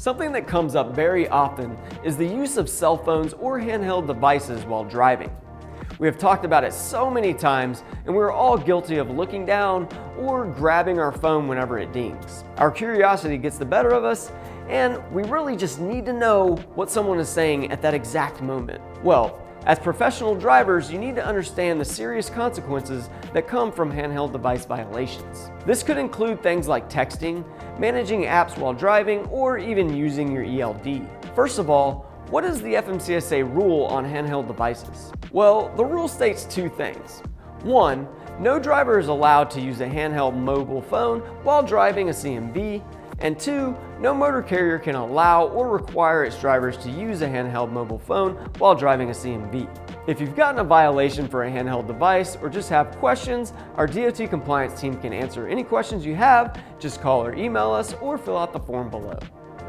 Something that comes up very often is the use of cell phones or handheld devices while driving. We have talked about it so many times, and we're all guilty of looking down or grabbing our phone whenever it dings. Our curiosity gets the better of us, and we really just need to know what someone is saying at that exact moment. Well, as professional drivers, you need to understand the serious consequences that come from handheld device violations. This could include things like texting, managing apps while driving, or even using your ELD. First of all, what is the FMCSA rule on handheld devices? Well, the rule states two things. One, no driver is allowed to use a handheld mobile phone while driving a CMV. And two, no motor carrier can allow or require its drivers to use a handheld mobile phone while driving a CMV. If you've gotten a violation for a handheld device or just have questions, our DOT compliance team can answer any questions you have. Just call or email us or fill out the form below.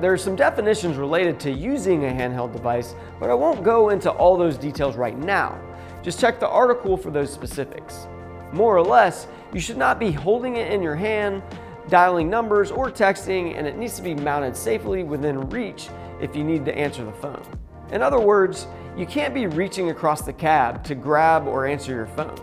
There are some definitions related to using a handheld device, but I won't go into all those details right now. Just check the article for those specifics. More or less, you should not be holding it in your hand, dialing numbers or texting, and it needs to be mounted safely within reach if you need to answer the phone. In other words, you can't be reaching across the cab to grab or answer your phone.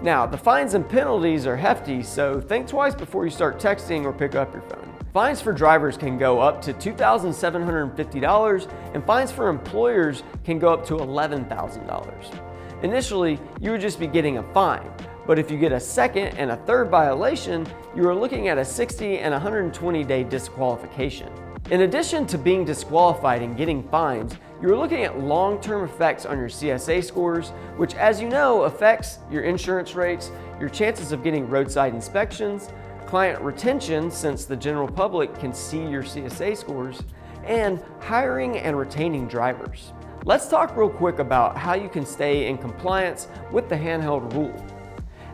Now, the fines and penalties are hefty, so think twice before you start texting or pick up your phone. Fines for drivers can go up to $2,750, and fines for employers can go up to $11,000. Initially, you would just be getting a fine, but if you get a second and a third violation, you are looking at a 60 and 120-day disqualification. In addition to being disqualified and getting fines, you're looking at long-term effects on your CSA scores, which, as you know, affects your insurance rates, your chances of getting roadside inspections, client retention, since the general public can see your CSA scores, and hiring and retaining drivers. Let's talk real quick about how you can stay in compliance with the handheld rule.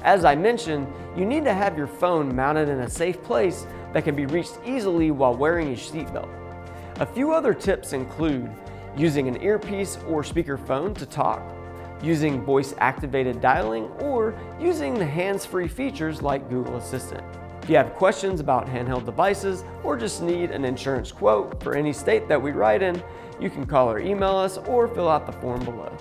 As I mentioned, you need to have your phone mounted in a safe place that can be reached easily while wearing a seatbelt. A few other tips include using an earpiece or speakerphone to talk, using voice-activated dialing, or using the hands-free features like Google Assistant. If you have questions about handheld devices or just need an insurance quote for any state that we write in, you can call or email us or fill out the form below.